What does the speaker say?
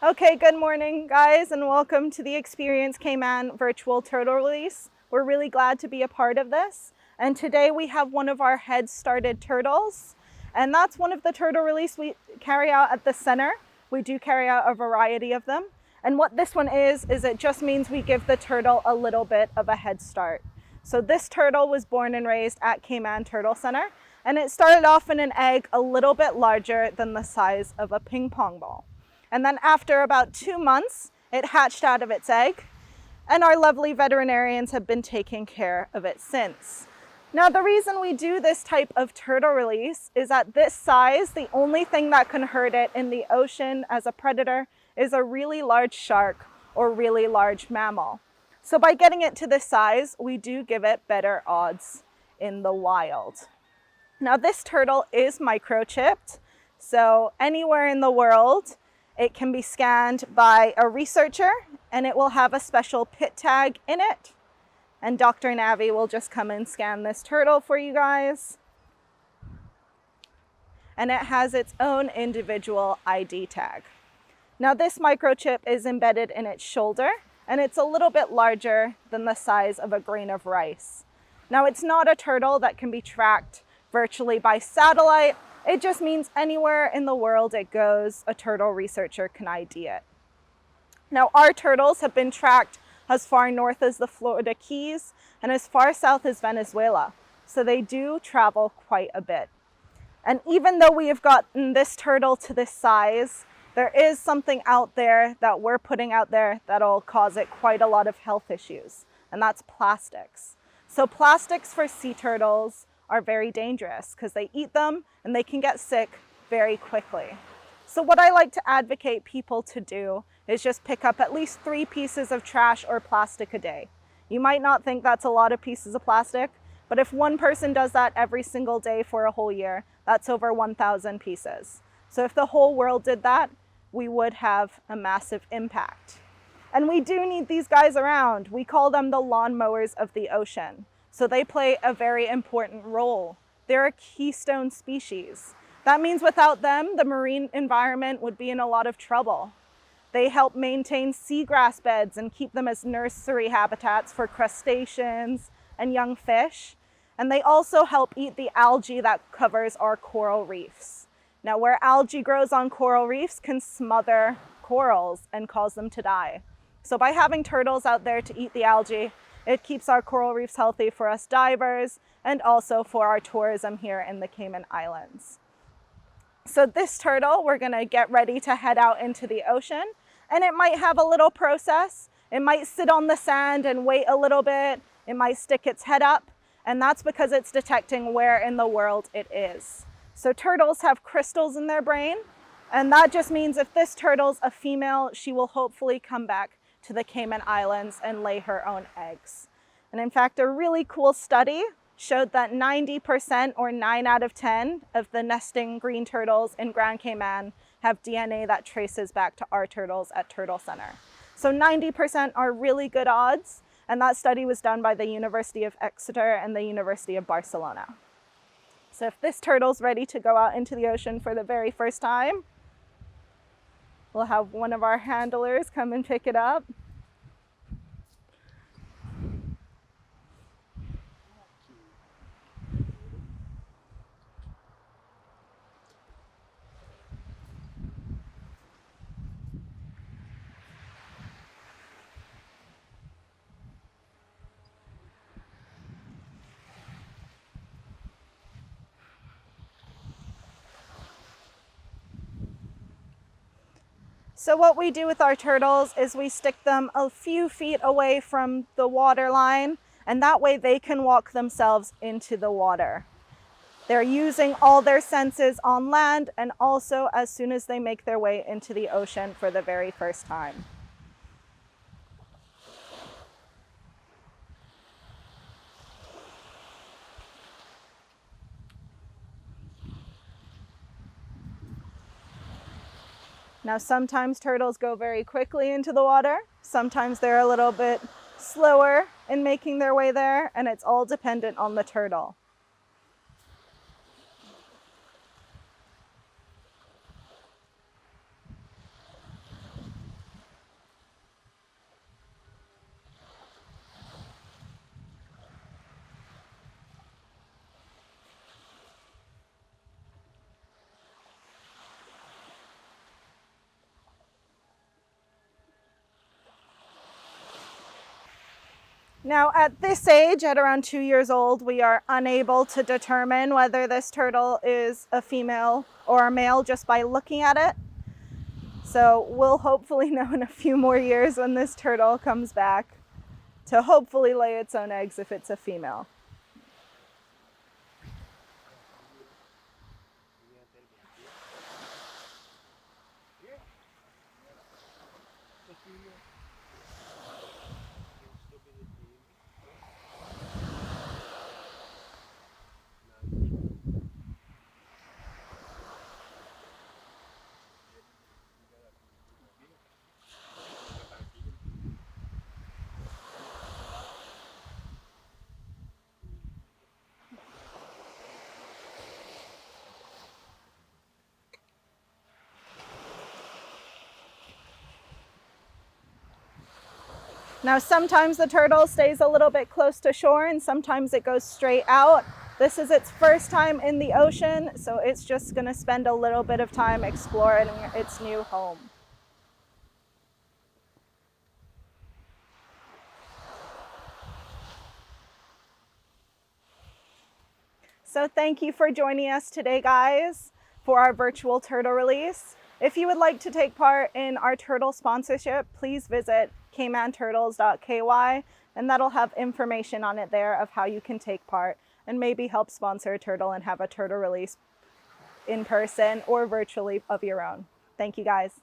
Okay, good morning, guys, and welcome to the Experience Cayman virtual turtle release. We're really glad to be a part of this. And today we have one of our head-started turtles, and that's one of the turtle release we carry out at the center. We do carry out a variety of them. And what this one is it just means we give the turtle a little bit of a head start. So this turtle was born and raised at Cayman Turtle Centre, and it started off in an egg a little bit larger than the size of a ping pong ball. And then after about 2 months, it hatched out of its egg, and our lovely veterinarians have been taking care of it since. Now, the reason we do this type of turtle release is at this size, the only thing that can hurt it in the ocean as a predator is a really large shark or really large mammal. So by getting it to this size, we do give it better odds in the wild. Now, this turtle is microchipped, so anywhere in the world, it can be scanned by a researcher, and it will have a special pit tag in it. And Dr. Navi will just come and scan this turtle for you guys. And it has its own individual ID tag. Now, this microchip is embedded in its shoulder, and it's a little bit larger than the size of a grain of rice. Now, it's not a turtle that can be tracked virtually by satellite. It just means anywhere in the world it goes, a turtle researcher can ID it. Now, our turtles have been tracked as far north as the Florida Keys and as far south as Venezuela. So they do travel quite a bit. And even though we have gotten this turtle to this size, there is something out there that we're putting out there that'll cause it quite a lot of health issues, and that's plastics. So plastics for sea turtles are very dangerous because they eat them and they can get sick very quickly. So what I like to advocate people to do is just pick up at least 3 pieces of trash or plastic a day. You might not think that's a lot of pieces of plastic, but if one person does that every single day for a whole year, that's over 1,000 pieces. So if the whole world did that, we would have a massive impact. And we do need these guys around. We call them the lawnmowers of the ocean. So they play a very important role. They're a keystone species. That means without them, the marine environment would be in a lot of trouble. They help maintain seagrass beds and keep them as nursery habitats for crustaceans and young fish. And they also help eat the algae that covers our coral reefs. Now, where algae grows on coral reefs can smother corals and cause them to die. So by having turtles out there to eat the algae, it keeps our coral reefs healthy for us divers and also for our tourism here in the Cayman Islands. So this turtle, we're gonna get ready to head out into the ocean, and it might have a little process. It might sit on the sand and wait a little bit. It might stick its head up, and that's because it's detecting where in the world it is. So turtles have crystals in their brain, and that just means if this turtle's a female, she will hopefully come back to the Cayman Islands and lay her own eggs. And in fact, a really cool study showed that 90% or 9 out of 10 of the nesting green turtles in Grand Cayman have DNA that traces back to our turtles at Turtle Centre. So 90% are really good odds, and that study was done by the University of Exeter and the University of Barcelona. So if this turtle's ready to go out into the ocean for the very first time, we'll have one of our handlers come and pick it up. So what we do with our turtles is we stick them a few feet away from the water line, and that way they can walk themselves into the water. They're using all their senses on land and also as soon as they make their way into the ocean for the very first time. Now, sometimes turtles go very quickly into the water. Sometimes they're a little bit slower in making their way there, and it's all dependent on the turtle. Now at this age, at around 2 years old, we are unable to determine whether this turtle is a female or a male just by looking at it. So we'll hopefully know in a few more years when this turtle comes back to hopefully lay its own eggs if it's a female. Now sometimes the turtle stays a little bit close to shore and sometimes it goes straight out. This is its first time in the ocean, so it's just going to spend a little bit of time exploring its new home. So thank you for joining us today, guys, for our virtual turtle release. If you would like to take part in our turtle sponsorship, please visit caymanturtles.ky, and that'll have information on it there of how you can take part and maybe help sponsor a turtle and have a turtle release in person or virtually of your own. Thank you, guys.